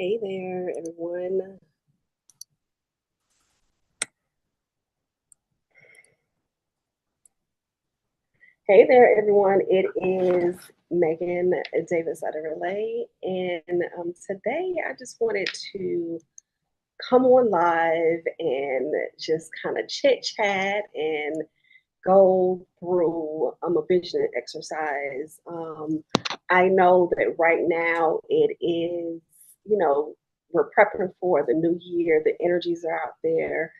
Hey there, everyone. Hey there, everyone. It is Megan Davis Aderele, and today I just wanted to come on live and just kind of chit chat and go through a vision exercise. I know that right now it is, you know, we're prepping for the new year. The energies are out there.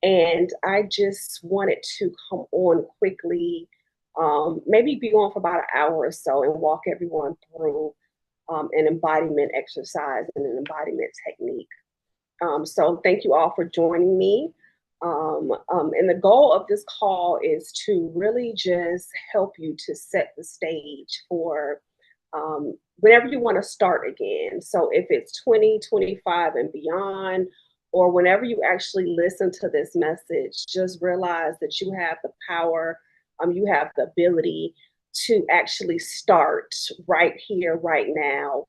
And I just wanted to come on quickly, maybe be on for about an hour or so and walk everyone through an embodiment exercise and an embodiment technique. So thank you all for joining me. And the goal of this call is to really just help you to set the stage for whenever you want to start again. So if it's 2025 and beyond, or whenever you actually listen to this message, just realize that you have the power, you have the ability to actually start right here, right now,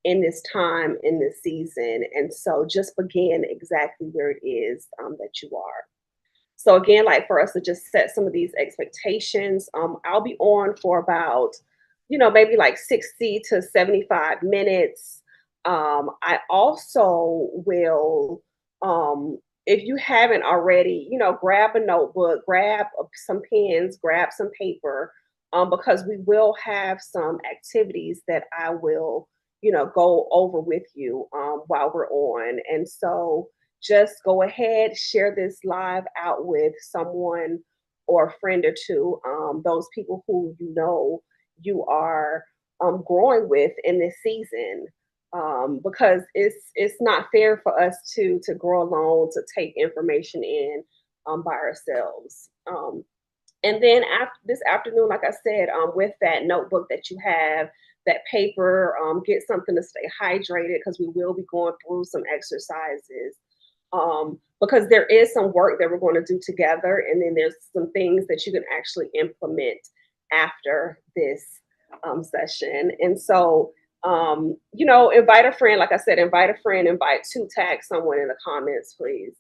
in this time, in this season. And so just begin exactly where it is that you are. So again, like for us to just set some of these expectations, I'll be on for about, maybe like 60 to 75 minutes. I also will, if you haven't already, grab a notebook, grab some pens, grab some paper, because we will have some activities that I will, go over with you while we're on. And so, just go ahead, share this live out with someone or a friend or two, those people who you are growing with in this season. Because it's not fair for us to grow alone, to take information in by ourselves. And then after this afternoon, like I said, with that notebook that you have, that paper, get something to stay hydrated because we will be going through some exercises, because there is some work that we're going to do together, and then there's some things that you can actually implement after this session. And so, invite a friend. Like I said, invite a friend, invite to tag someone in the comments, please,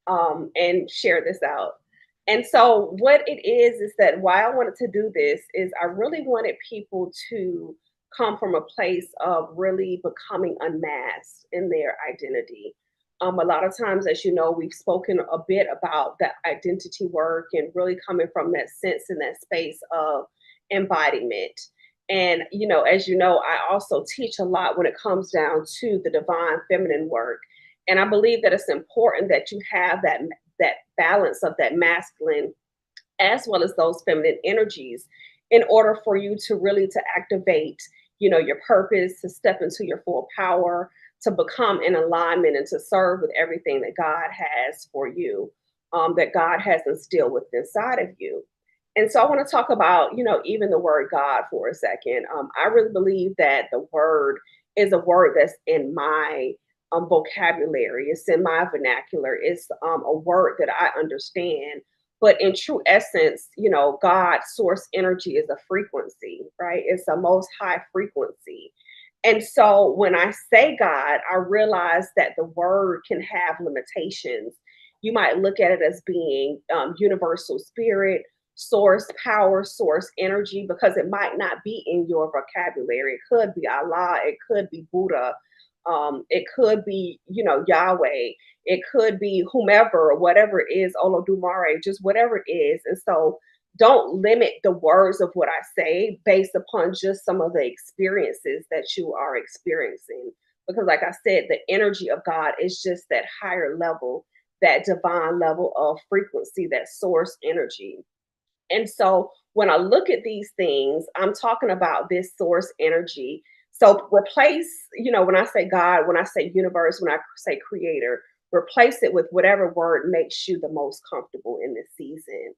and share this out. And so, what it is that why I wanted to do this is I really wanted people to come from a place of really becoming unmasked in their identity. A lot of times, as you know, we've spoken a bit about that identity work and really coming from that sense and that space of embodiment. And, as you know, I also teach a lot when it comes down to the divine feminine work. And I believe that it's important that you have that balance of that masculine as well as those feminine energies in order for you to really to activate, your purpose, to step into your full power, to become in alignment and to serve with everything that God has for you, that God has instilled with inside of you. And so I want to talk about, even the word God for a second. I really believe that the word is a word that's in my vocabulary. It's in my vernacular. It's a word that I understand. But in true essence, God, source energy is a frequency, right? It's a most high frequency. And so when I say God, I realize that the word can have limitations. You might look at it as being universal spirit, source power, source energy, because it might not be in your vocabulary. It could be Allah, it could be Buddha, it could be, Yahweh, it could be whomever, whatever it is, Olodumare, just whatever it is. And so don't limit the words of what I say based upon just some of the experiences that you are experiencing. Because, like I said, the energy of God is just that higher level, that divine level of frequency, that source energy. And so when I look at these things, I'm talking about this source energy. So replace, when I say God, when I say universe, when I say creator, replace it with whatever word makes you the most comfortable in this season.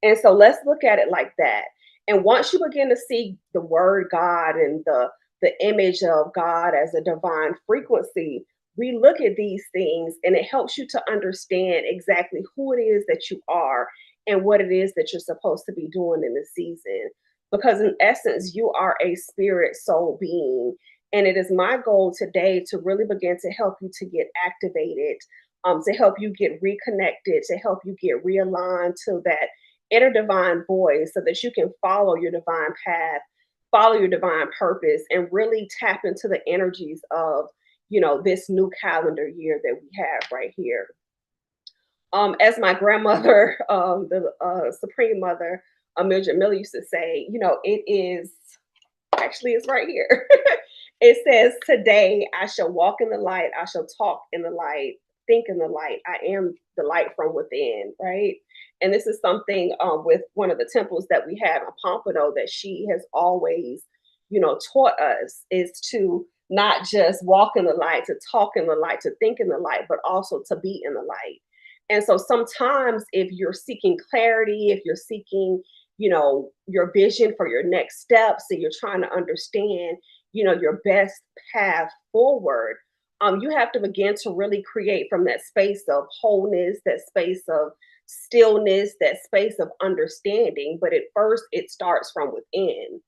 And so let's look at it like that. And once you begin to see the word God and the image of God as a divine frequency, we look at these things and it helps you to understand exactly who it is that you are and what it is that you're supposed to be doing in the season. Because in essence, you are a spirit soul being. And it is my goal today to really begin to help you to get activated, to help you get reconnected, to help you get realigned to that inner divine voice so that you can follow your divine path, follow your divine purpose, and really tap into the energies of, this new calendar year that we have right here. As my grandmother, the Supreme Mother, Mildred Miller used to say, it is actually it's right here. It says, "Today I shall walk in the light, I shall talk in the light, think in the light. I am the light from within," right? And this is something with one of the temples that we have in Pompano that she has always, taught us is to not just walk in the light, to talk in the light, to think in the light, but also to be in the light. And so sometimes if you're seeking clarity, if you're seeking, your vision for your next steps, and you're trying to understand, your best path forward, you have to begin to really create from that space of wholeness, that space of stillness, that space of understanding. But at first, it starts from within.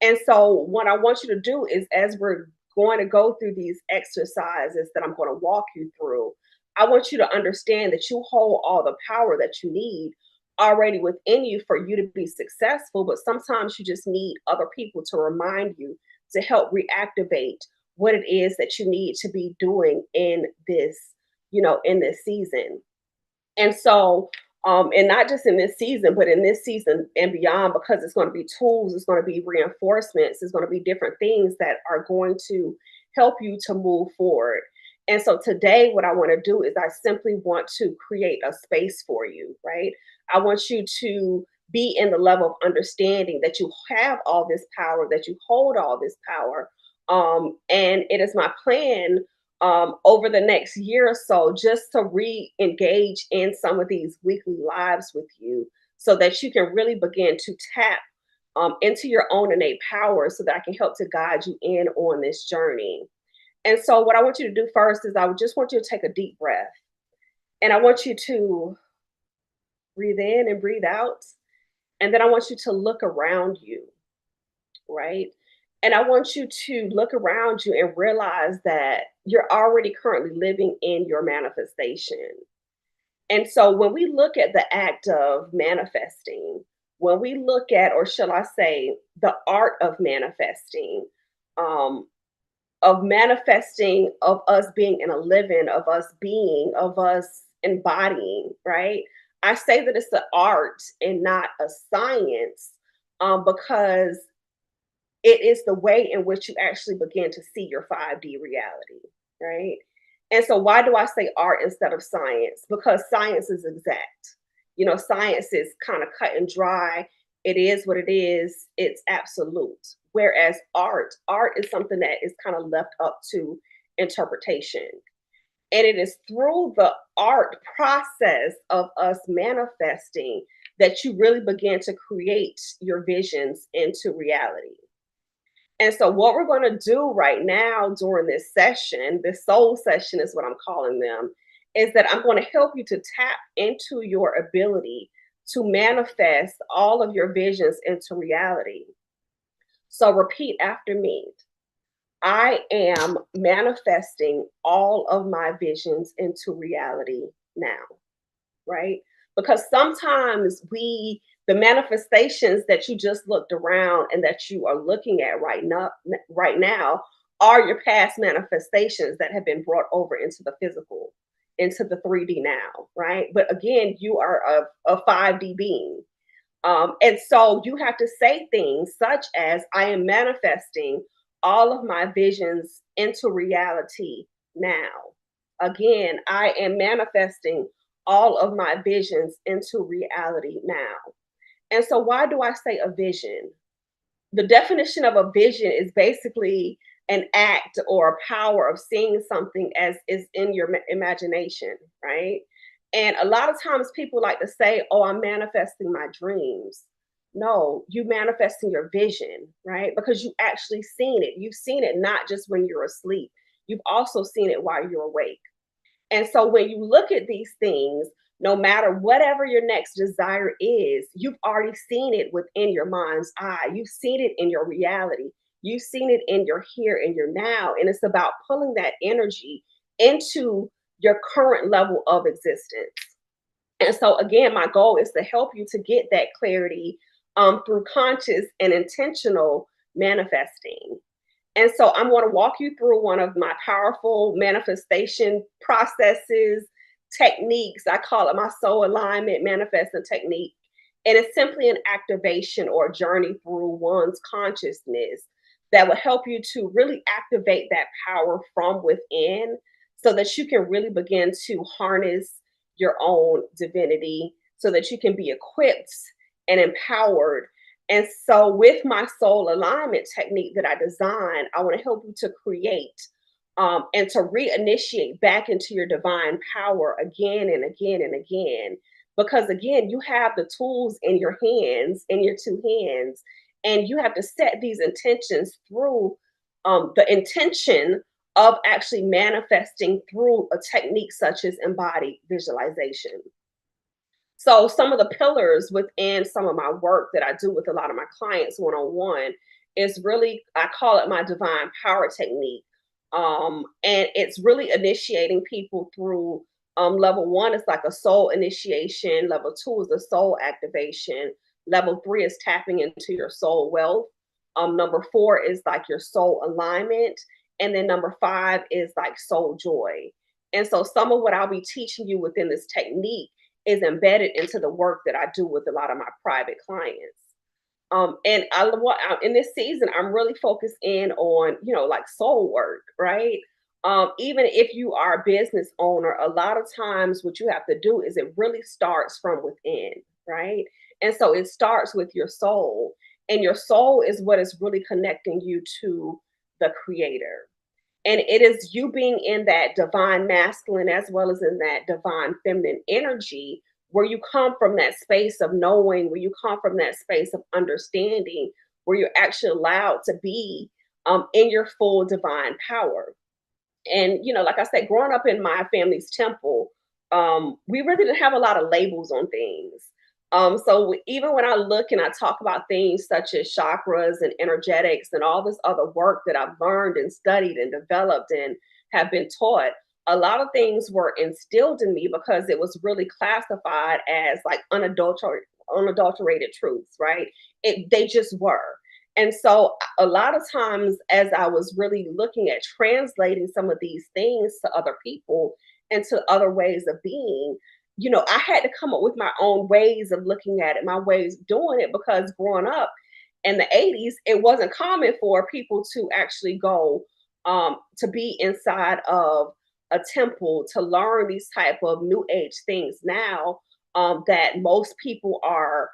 And so, what I want you to do is, as we're going to go through these exercises that I'm going to walk you through, I want you to understand that you hold all the power that you need already within you for you to be successful. But sometimes you just need other people to remind you, to help reactivate what it is that you need to be doing in this, in this season. And so, and not just in this season, but in this season and beyond, because it's going to be tools, it's going to be reinforcements, it's going to be different things that are going to help you to move forward. And so today, what I want to do is I simply want to create a space for you, right? I want you to be in the level of understanding that you have all this power, that you hold all this power. And it is my plan over the next year or so, just to re-engage in some of these weekly lives with you so that you can really begin to tap into your own innate power so that I can help to guide you in on this journey. And so what I want you to do first is I would just want you to take a deep breath, and I want you to breathe in and breathe out. And then I want you to look around you, right? And I want you to look around you and realize that you're already currently living in your manifestation. And so when we look at the act of manifesting, when we look at, or shall I say, the art um, of manifesting, of us being in a living, of us being, of us embodying, right? I say that it's an art and not a science, because it is the way in which you actually begin to see your 5D reality, right? And so, why do I say art instead of science? Because science is exact. Science is kind of cut and dry. It is what it is, it's absolute. Whereas art is something that is kind of left up to interpretation. And it is through the art process of us manifesting that you really begin to create your visions into reality. And so, what we're going to do right now during this session, this soul session is what I'm calling them, is that I'm going to help you to tap into your ability to manifest all of your visions into reality. So, repeat after me. I am manifesting all of my visions into reality now, right? Because sometimes the manifestations that you just looked around and that you are looking at right now are your past manifestations that have been brought over into the physical, into the 3D now, right? But again, you are a 5D being. And so you have to say things such as, I am manifesting all of my visions into reality now. Again, I am manifesting all of my visions into reality now. And so, why do I say a vision? The definition of a vision is basically an act or a power of seeing something as is in your imagination, right? And a lot of times people like to say, "Oh, I'm manifesting my dreams." No, you manifesting your vision, right? Because you actually seen it. You've seen it not just when you're asleep. You've also seen it while you're awake. And so when you look at these things, no matter whatever your next desire is, you've already seen it within your mind's eye. You've seen it in your reality. You've seen it in your here and your now. And it's about pulling that energy into your current level of existence. And so, again, my goal is to help you to get that clarity through conscious and intentional manifesting. And so I'm going to walk you through one of my powerful manifestation processes, techniques. I call it my soul alignment manifesting technique. And it's simply an activation or a journey through one's consciousness that will help you to really activate that power from within so that you can really begin to harness your own divinity so that you can be equipped and empowered. And so, with my soul alignment technique that I designed, I want to help you to create and to reinitiate back into your divine power again and again and again. Because again, you have the tools in your hands, in your two hands, and you have to set these intentions through the intention of actually manifesting through a technique such as embodied visualization. So some of the pillars within some of my work that I do with a lot of my clients one-on-one is really, I call it my divine power technique. And it's really initiating people through level one is like a soul initiation, level two is a soul activation, level three is tapping into your soul wealth. Number four is like your soul alignment, and then number five is like soul joy. And so some of what I'll be teaching you within this technique is embedded into the work that I do with a lot of my private clients. And in this season, I'm really focused in on, like soul work, right? Even if you are a business owner, a lot of times what you have to do is it really starts from within, right? And so it starts with your soul, and your soul is what is really connecting you to the creator. And it is you being in that divine masculine as well as in that divine feminine energy where you come from that space of knowing, where you come from that space of understanding, where you're actually allowed to be in your full divine power. And like I said, growing up in my family's temple, we really didn't have a lot of labels on things. Even when I look and I talk about things such as chakras and energetics and all this other work that I've learned and studied and developed and have been taught, a lot of things were instilled in me because it was really classified as like unadulterated truths, right? They just were. And so a lot of times, as I was really looking at translating some of these things to other people and to other ways of being, I had to come up with my own ways of looking at it, my ways of doing it, because growing up in the 80s, it wasn't common for people to actually go to be inside of a temple to learn these type of new age things now that most people are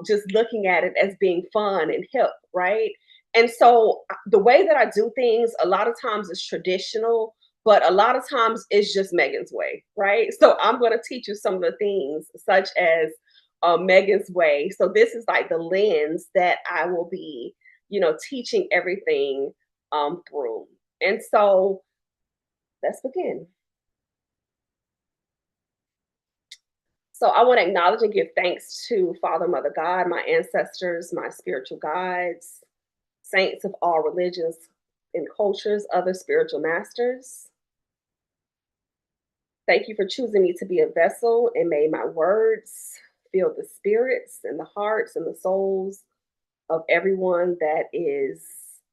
just looking at it as being fun and hip, right? And so the way that I do things, a lot of times is traditional, but a lot of times it's just Megan's way, right? So I'm going to teach you some of the things such as Megan's way. So this is like the lens that I will be, teaching everything through. And so let's begin. So I want to acknowledge and give thanks to Father, Mother, God, my ancestors, my spiritual guides, saints of all religions and cultures, other spiritual masters. Thank you for choosing me to be a vessel, and may my words fill the spirits and the hearts and the souls of everyone that is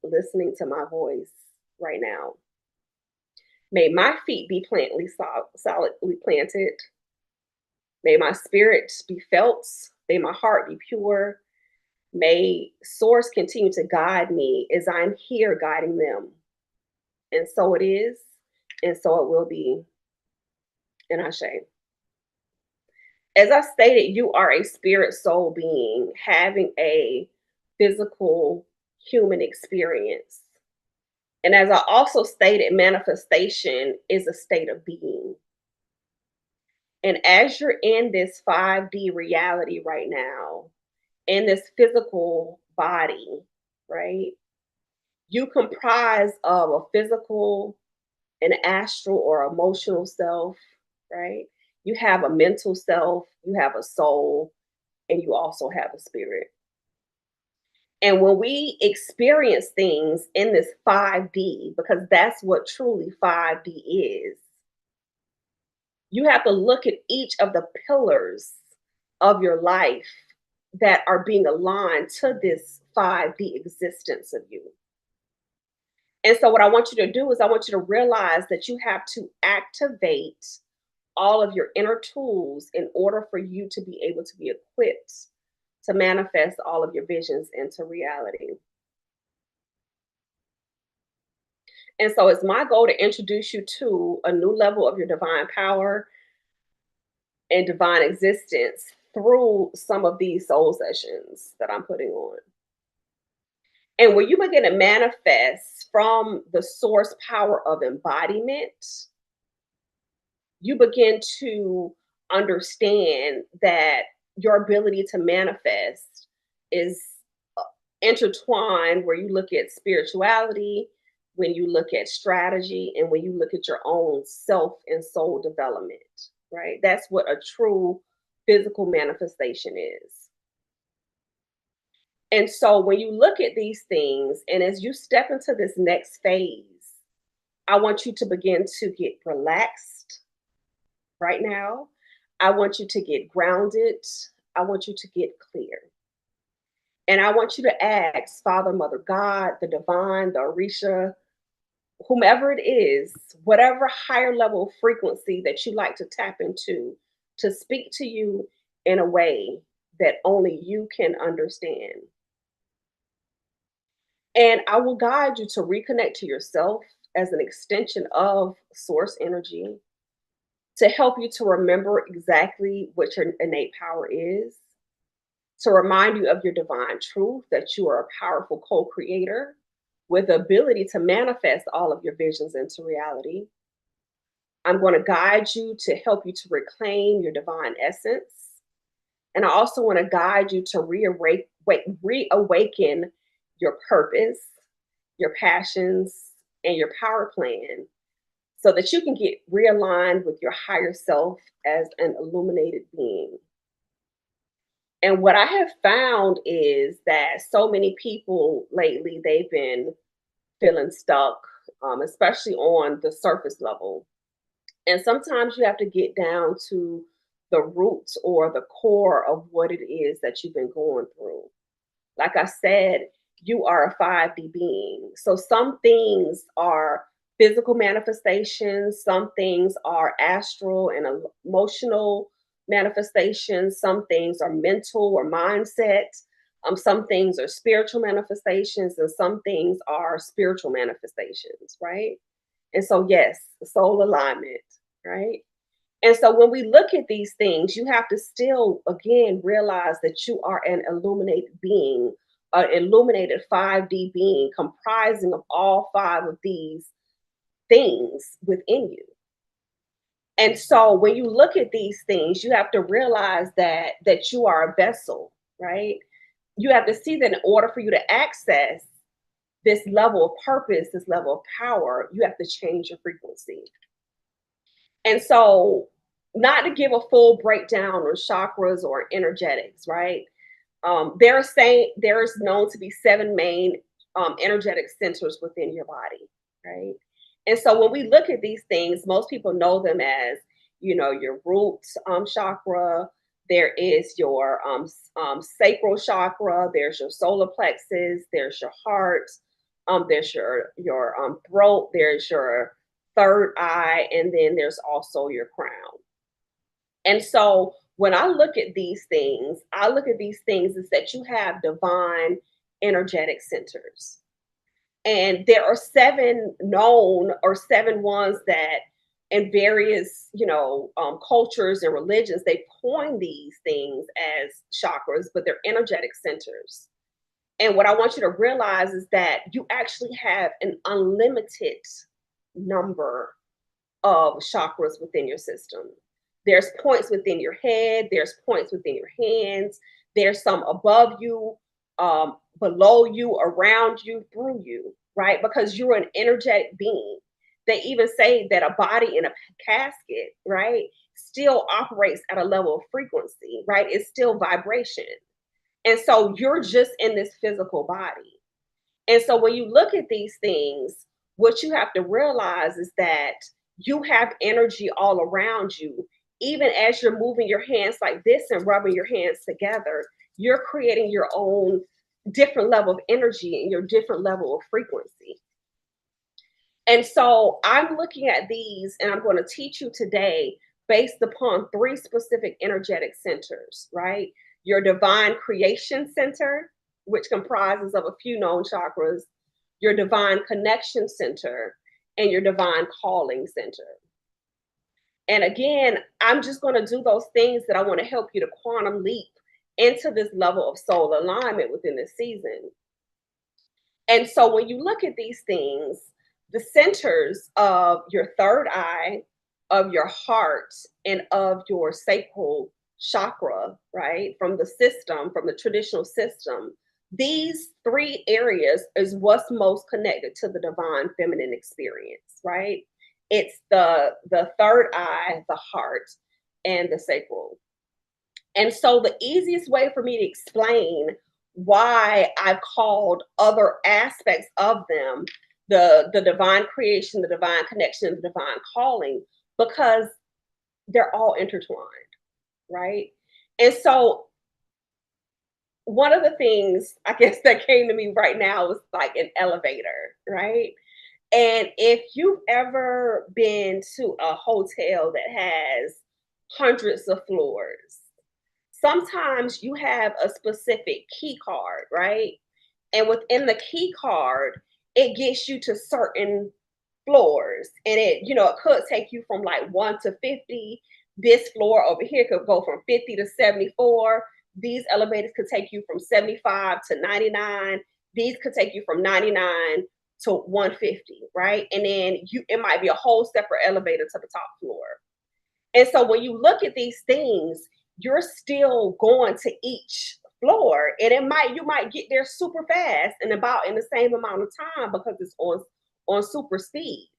listening to my voice right now. May my feet be solidly planted. May my spirit be felt. May my heart be pure. May Source continue to guide me as I'm here guiding them. And so it is, and so it will be. And I say, as I stated, you are a spirit soul being having a physical human experience. And as I also stated, manifestation is a state of being. And as you're in this 5D reality right now, in this physical body, right? You comprise of a physical, an astral or emotional self, right? You have a mental self, you have a soul, and you also have a spirit. And when we experience things in this 5D, because that's what truly 5D is, you have to look at each of the pillars of your life that are being aligned to this 5D existence of you. And so, what I want you to do is, I want you to realize that you have to activate all of your inner tools in order for you to be able to be equipped to manifest all of your visions into reality. And so, it's my goal to introduce you to a new level of your divine power and divine existence through some of these soul sessions that I'm putting on. And when you begin to manifest from the source power of embodiment, you begin to understand that your ability to manifest is uh, intertwined, where you look at spirituality, when you look at strategy, and when you look at your own self and soul development, right? That's what a true physical manifestation is. And so when you look at these things, and as you step into this next phase, I want you to begin to get relaxed right now. I want you to get grounded. I want you to get clear. And I want you to ask Father, Mother, God, the divine, the Orisha, whomever it is, whatever higher level frequency that you like to tap into, to speak to you in a way that only you can understand. And I will guide you to reconnect to yourself as an extension of source energy, to help you to remember exactly what your innate power is, to remind you of your divine truth, that you are a powerful co creator with the ability to manifest all of your visions into reality. I'm going to guide you to help you to reclaim your divine essence. And I also want to guide you to reawaken your purpose, your passions, and your power plan, so that you can get realigned with your higher self as an illuminated being. And what I have found is that so many people lately, they've been feeling stuck, especially on the surface level. And sometimes you have to get down to the roots or the core of what it is that you've been going through. Like I said, you are a 5D being. So some things are physical manifestations, some things are astral and emotional manifestations, some things are mental or mindset, some things are spiritual manifestations, and some things are spiritual manifestations, right? And so, yes, soul alignment, right? And so when we look at these things, you have to still, again, realize that you are an illuminated being, an illuminated 5D being comprising of all five of these things within you. And so when you look at these things, you have to realize that you are a vessel, right? You have to see that in order for you to access this level of purpose, this level of power, you have to change your frequency. And so, not to give a full breakdown on chakras or energetics, right? They're saying there is known to be seven main energetic centers within your body, right? And so, when we look at these things, most people know them as, your root chakra. There is your sacral chakra. There's your solar plexus. There's your heart. There's your throat. There's your third eye, and then there's also your crown. And so when I look at these things, I look at these things is that you have divine energetic centers. And there are seven known, or seven ones that in various, cultures and religions, they coin these things as chakras, but they're energetic centers. And what I want you to realize is that you actually have an unlimited number of chakras within your system. There's points within your head, there's points within your hands, there's some above you, below you, around you, through you, right? Because you're an energetic being. They even say that a body in a casket, right, still operates at a level of frequency, right? It's still vibration. And so you're just in this physical body. And so when you look at these things, what you have to realize is that you have energy all around you. Even as you're moving your hands like this and rubbing your hands together, you're creating your own different level of energy and your different level of frequency. And so I'm looking at these and I'm going to teach you today based upon three specific energetic centers, right? Your divine creation center, which comprises of a few known chakras, your divine connection center, and your divine calling center. And again, I'm just going to do those things that I want to help you to quantum leap into this level of soul alignment within this season. And so when you look at these things, the centers of your third eye, of your heart, and of your sacral chakra, right? From the system, from the traditional system, these three areas is what's most connected to the divine feminine experience, right? It's the third eye, the heart, and the sacral. And so the easiest way for me to explain why I've called other aspects of them the divine creation, the divine connection, the divine calling, because they're all intertwined, right? And so one of the things I guess that came to me right now was like an elevator, right? And if you've ever been to a hotel that has hundreds of floors, sometimes you have a specific key card, right? And within the key card, it gets you to certain floors. And it could take you from like 1 to 50. This floor over here could go from 50 to 74. These elevators could take you from 75 to 99. These could take you from 99 to 150, right? And then it might be a whole separate elevator to the top floor. And so when you look at these things, you're still going to each floor, and you might get there super fast and about in the same amount of time because it's on super speed.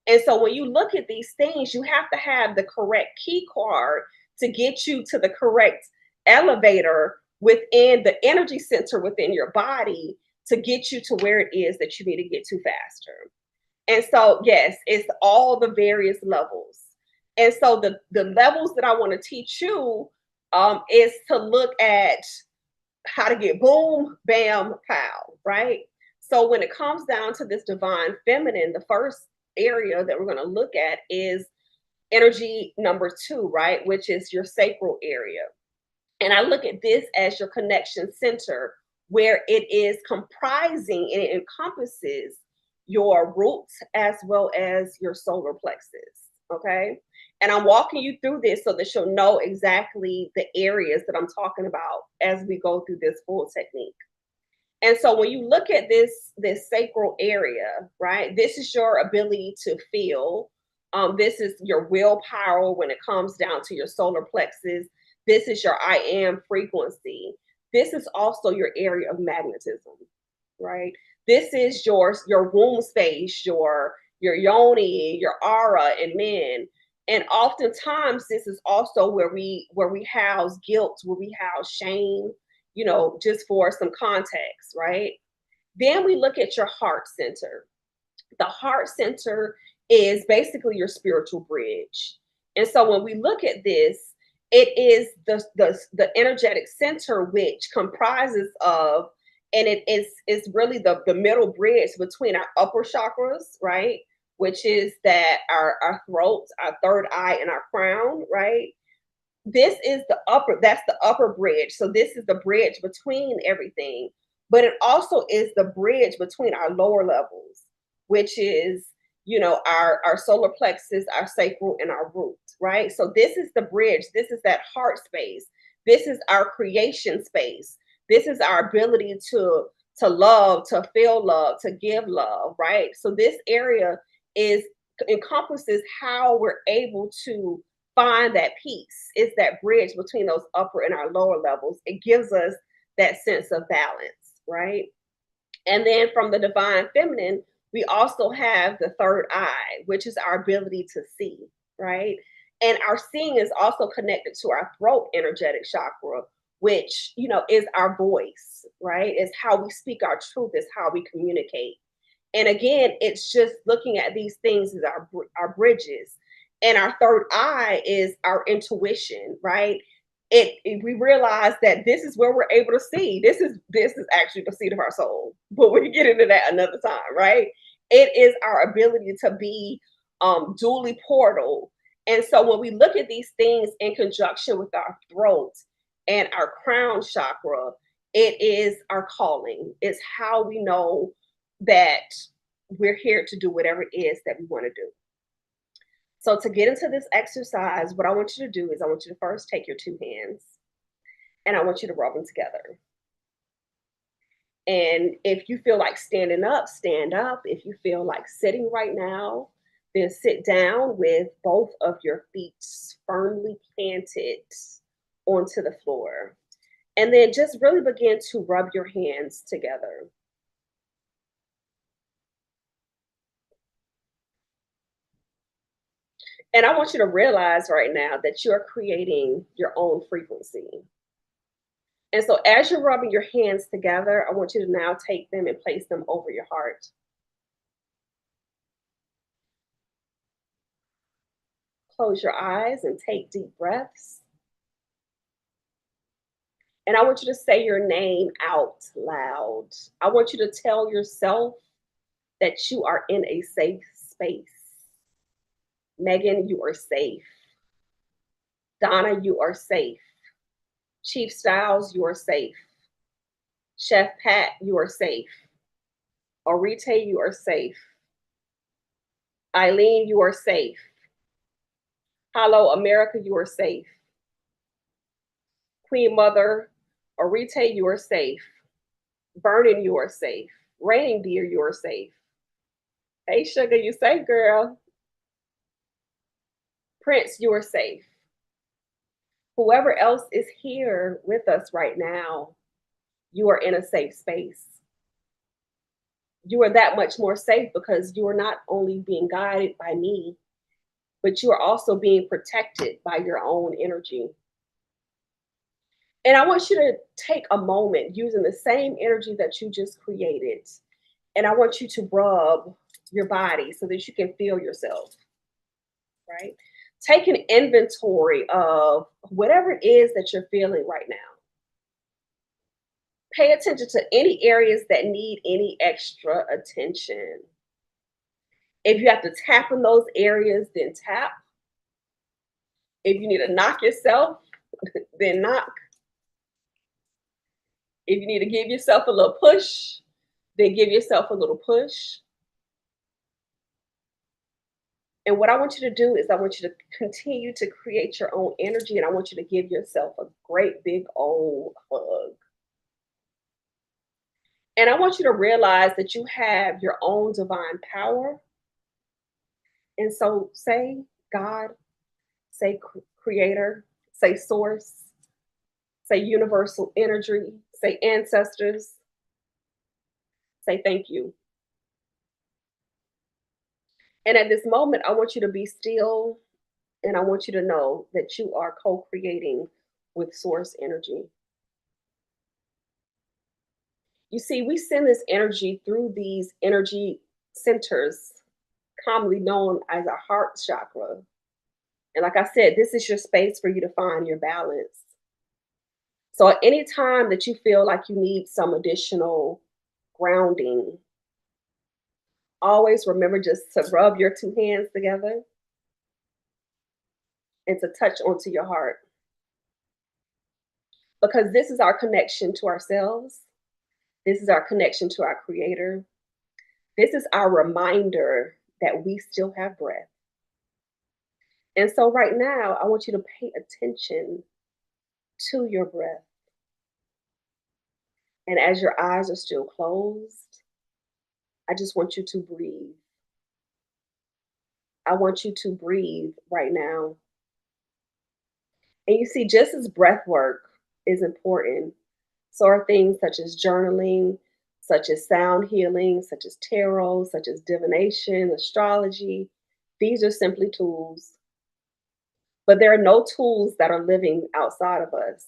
And so when you look at these things, you have to have the correct key card to get you to the correct elevator within the energy center within your body to get you to where it is that you need to get to faster. And so, yes, it's all the various levels. And so the levels that I want to teach you is to look at how to get boom, bam, pow, right? So when it comes down to this divine feminine, the first area that we're going to look at is energy number 2, right? Which is your sacral area. And I look at this as your connection center, where it is comprising and it encompasses your roots as well as your solar plexus. Okay. And I'm walking you through this so that you'll know exactly the areas that I'm talking about as we go through this full technique. And so when you look at this sacral area, right, this is your ability to feel. This is your willpower when it comes down to your solar plexus. This is your I am frequency. This is also your area of magnetism, right? This is your womb space, your yoni, your aura in men. And oftentimes this is also where we house guilt, where we house shame, just for some context, right? Then we look at your heart center. The heart center is basically your spiritual bridge. And so when we look at this, it is the energetic center which comprises of, and is really the middle bridge between our upper chakras, right? Which is that our throat, our third eye, and our crown, right? This is that's the upper bridge. So this is the bridge between everything, but it also is the bridge between our lower levels, which is, our solar plexus, our sacral, and our root, right? So this is the bridge. This is that heart space. This is our creation space. This is our ability to love, to feel love, to give love, right? So this area is encompasses how we're able to find that peace. It's that bridge between those upper and our lower levels. It gives us that sense of balance, right? And then from the divine feminine, we also have the third eye, which is our ability to see, right? And our seeing is also connected to our throat energetic chakra, which, is our voice, right? Is how we speak our truth, is how we communicate. And again, it's just looking at these things as our bridges. And our third eye is our intuition, right? We realize that this is where we're able to see. This is actually the seat of our soul. But we can get into that another time, right? It is our ability to be dually portal. And so when we look at these things in conjunction with our throat and our crown chakra, it is our calling. It's how we know that we're here to do whatever it is that we want to do. So to get into this exercise, what I want you to do is I want you to first take your two hands and I want you to rub them together. And if you feel like standing up, stand up. If you feel like sitting right now, then sit down with both of your feet firmly planted onto the floor. And then just really begin to rub your hands together. And I want you to realize right now that you're creating your own frequency. And so as you're rubbing your hands together, I want you to now take them and place them over your heart. Close your eyes and take deep breaths. And I want you to say your name out loud. I want you to tell yourself that you are in a safe space. Megan, you are safe. Donna, you are safe. Chief Styles, you are safe. Chef Pat, you are safe. Arite, you are safe. Eileen, you are safe. Hello, America, you are safe. Queen Mother, Arite, you are safe. Vernon, you are safe. Raining Deer, you are safe. Hey, Sugar, you safe, girl. Prince, you are safe. Whoever else is here with us right now, you are in a safe space. You are that much more safe because you are not only being guided by me, but you are also being protected by your own energy. And I want you to take a moment using the same energy that you just created. And I want you to rub your body so that you can feel yourself, right? Take an inventory of whatever it is that you're feeling right now. Pay attention to any areas that need any extra attention. If you have to tap in those areas, then tap. If you need to knock yourself, then knock. If you need to give yourself a little push, then give yourself a little push. And what I want you to do is I want you to continue to create your own energy and I want you to give yourself a great big old hug. And I want you to realize that you have your own divine power. And so say God, say creator, say source, say universal energy, say ancestors, say thank you. And at this moment, I want you to be still and I want you to know that you are co creating with source energy. You see, we send this energy through these energy centers, commonly known as our heart chakra. And like I said, this is your space for you to find your balance. So at any time that you feel like you need some additional grounding, always remember just to rub your two hands together and to touch onto your heart. Because this is our connection to ourselves. This is our connection to our creator. This is our reminder that we still have breath. And so right now, I want you to pay attention to your breath. And as your eyes are still closed, I just want you to breathe. I want you to breathe right now. And you see, just as breath work is important, so are things such as journaling, such as sound healing, such as tarot, such as divination, astrology. These are simply tools, but there are no tools that are living outside of us.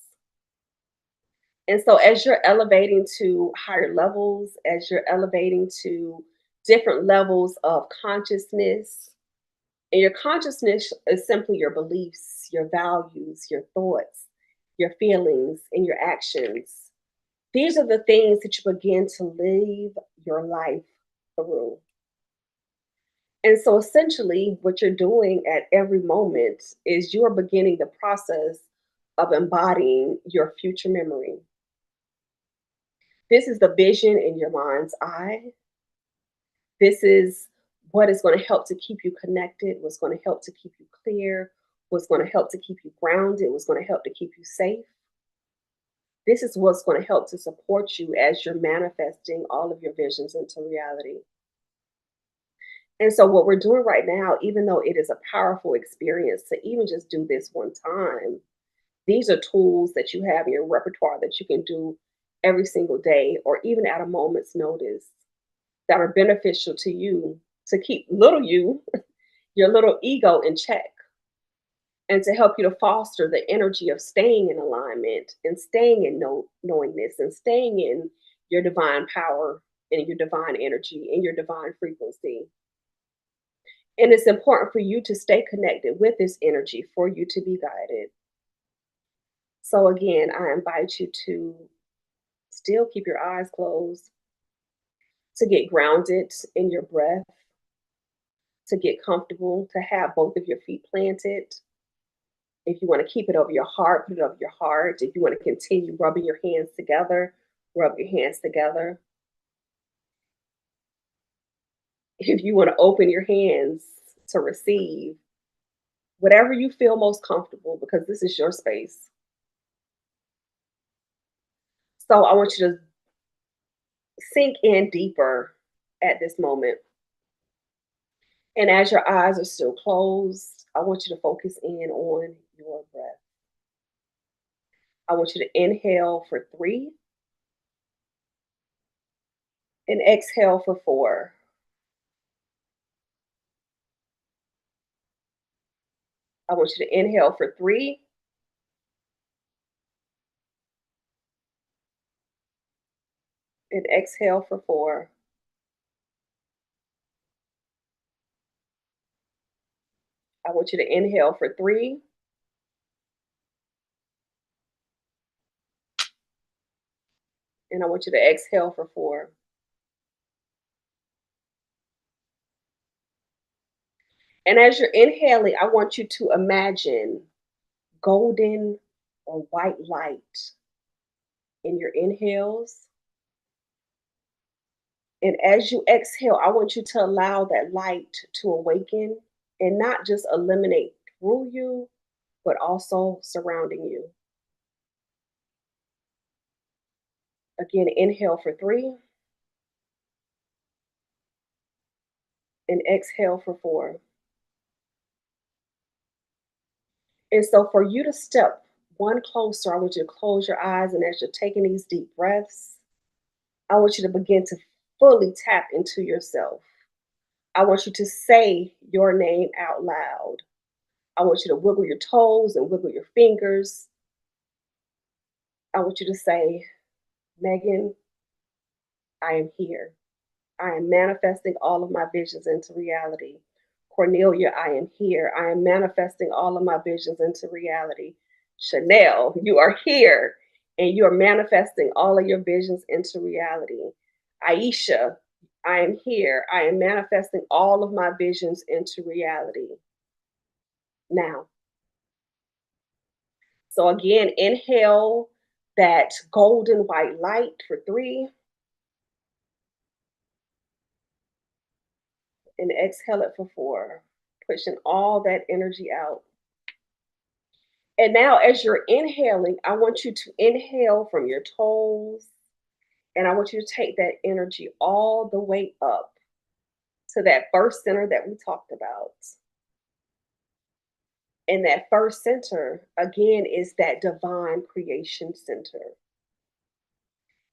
And so, as you're elevating to higher levels, as you're elevating to different levels of consciousness, and your consciousness is simply your beliefs, your values, your thoughts, your feelings, and your actions. These are the things that you begin to live your life through. And so essentially, what you're doing at every moment is you're beginning the process of embodying your future memory. This is the vision in your mind's eye. This is what is going to help to keep you connected, what's going to help to keep you clear, what's going to help to keep you grounded, what's going to help to keep you safe. This is what's going to help to support you as you're manifesting all of your visions into reality. And so, what we're doing right now, even though it is a powerful experience to even just do this one time, these are tools that you have in your repertoire that you can do every single day or even at a moment's notice that are beneficial to you to keep little you, your little ego in check, and to help you to foster the energy of staying in alignment and staying in knowingness and staying in your divine power and your divine energy and your divine frequency. And it's important for you to stay connected with this energy for you to be guided. So, again, I invite you to still keep your eyes closed, to get grounded in your breath, to get comfortable, to have both of your feet planted. If you want to keep it over your heart, put it over your heart. If you want to continue rubbing your hands together, rub your hands together. If you want to open your hands to receive, whatever you feel most comfortable, because this is your space. So I want you to sink in deeper at this moment. And as your eyes are still closed, I want you to focus in on your breath. I want you to inhale for 3 and exhale for 4. I want you to inhale for 3 and exhale for 4. I want you to inhale for 3 and I want you to exhale for 4. And as you're inhaling, I want you to imagine golden or white light in your inhales. And as you exhale, I want you to allow that light to awaken and not just eliminate through you, but also surrounding you. Again, inhale for 3 and exhale for 4. And so, for you to step one closer, I want you to close your eyes. And as you're taking these deep breaths, I want you to begin to fully tap into yourself. I want you to say your name out loud. I want you to wiggle your toes and wiggle your fingers. I want you to say, Megan, I am here. I am manifesting all of my visions into reality. Cornelia, I am here. I am manifesting all of my visions into reality. Chanel, you are here and you are manifesting all of your visions into reality. Aisha, I am here. I am manifesting all of my visions into reality now. So, again, inhale that golden white light for 3 and exhale it for 4, pushing all that energy out. And now, as you're inhaling, I want you to inhale from your toes, and I want you to take that energy all the way up to that first center that we talked about. And that first center, again, is that divine creation center.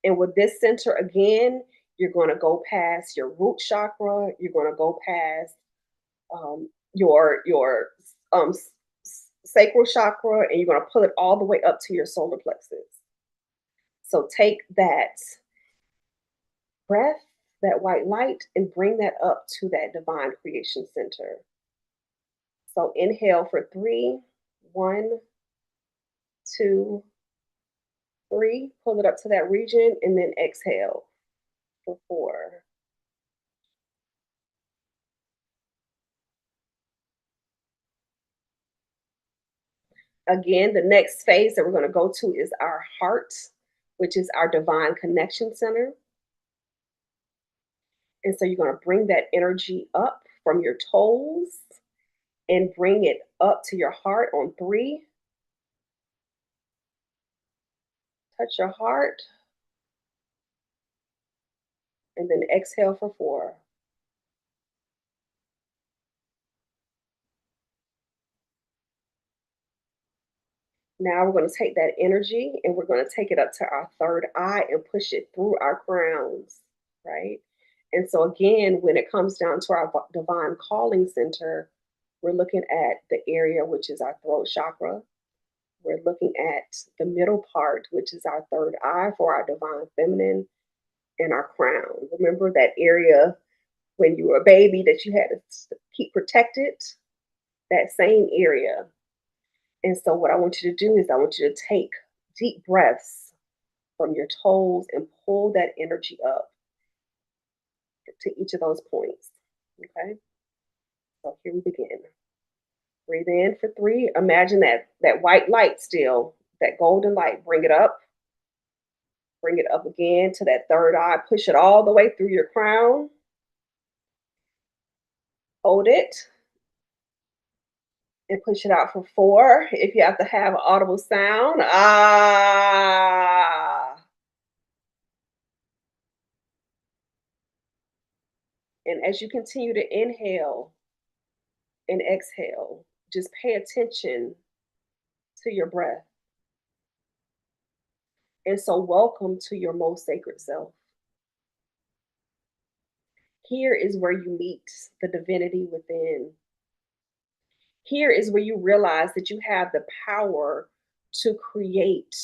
And with this center, again, you're going to go past your root chakra, you're going to go past your sacral chakra, and you're going to pull it all the way up to your solar plexus. So take that breath, that white light, and bring that up to that divine creation center. So inhale for three, one, two, three. Pull it up to that region, and then exhale for four. Again, the next phase that we're going to go to is our heart, which is our divine connection center. And so you're going to bring that energy up from your toes and bring it up to your heart on three. Touch your heart and then exhale for four. Now we're going to take that energy and we're going to take it up to our third eye and push it through our crowns, right? And so, again, when it comes down to our divine calling center, we're looking at the area which is our throat chakra. We're looking at the middle part, which is our third eye for our divine feminine, and our crown. Remember that area when you were a baby that you had to keep protected? That same area. And so, what I want you to do is, I want you to take deep breaths from your toes and pull that energy up to each of those points. Okay, so here we begin. Breathe in for three. Imagine that white light still, that golden light. Bring it up. Bring it up again to that third eye. Push it all the way through your crown. Hold it and push it out for four. If you have to have an audible sound, ah. And as you continue to inhale and exhale, just pay attention to your breath. And so, welcome to your most sacred self. Here is where you meet the divinity within. Here is where you realize that you have the power to create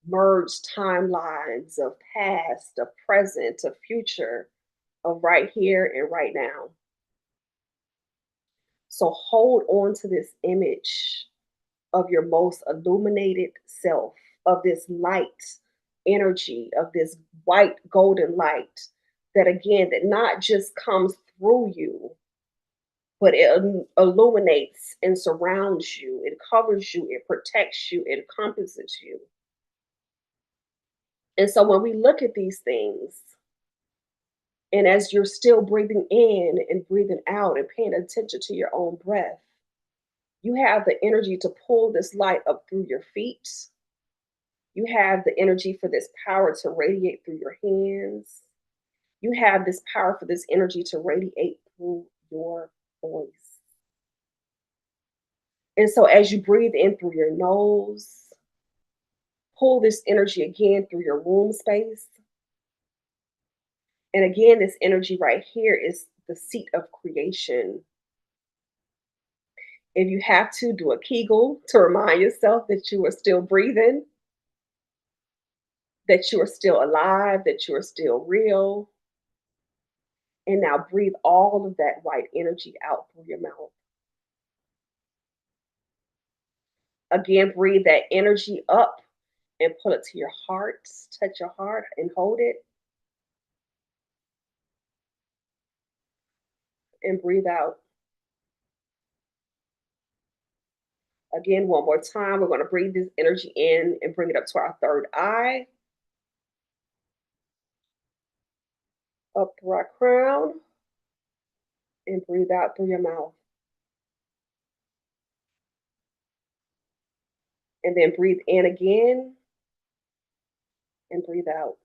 merged timelines of past, of present, of future, of right here and right now. So hold on to this image of your most illuminated self, of this light energy, of this white golden light that, again, that not just comes through you, but it illuminates and surrounds you, it covers you, it protects you, it encompasses you. And so when we look at these things, and as you're still breathing in and breathing out and paying attention to your own breath, you have the energy to pull this light up through your feet. You have the energy for this power to radiate through your hands. You have this power for this energy to radiate through your voice. And so as you breathe in through your nose, pull this energy again through your womb space. And again, this energy right here is the seat of creation. If you have to, do a Kegel to remind yourself that you are still breathing, that you are still alive, that you are still real. And now breathe all of that white energy out through your mouth. Again, breathe that energy up and pull it to your heart. Touch your heart and hold it. And breathe out. Again, one more time. We're going to breathe this energy in and bring it up to our third eye. Up through our crown. And breathe out through your mouth. And then breathe in again. And breathe out.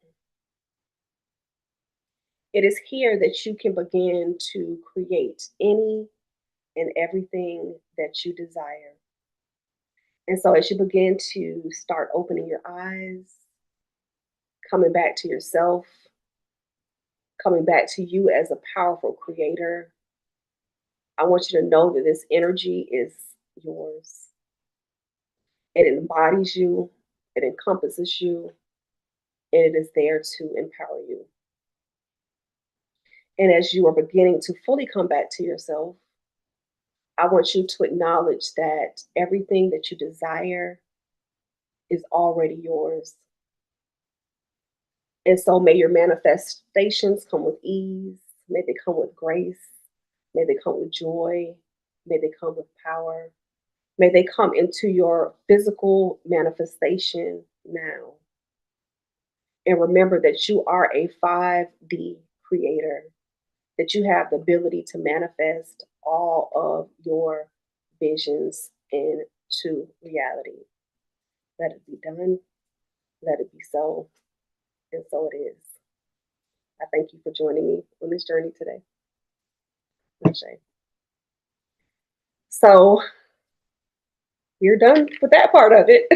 It is here that you can begin to create any and everything that you desire. And so as you begin to start opening your eyes, coming back to yourself, coming back to you as a powerful creator, I want you to know that this energy is yours. It embodies you, it encompasses you, and it is there to empower you. And as you are beginning to fully come back to yourself, I want you to acknowledge that everything that you desire is already yours. And so may your manifestations come with ease, may they come with grace, may they come with joy, may they come with power, may they come into your physical manifestation now. And remember that you are a 5D creator, that you have the ability to manifest all of your visions into reality. Let it be done, let it be so, and so it is. I thank you for joining me on this journey today. Ashe. So we're done with that part of it.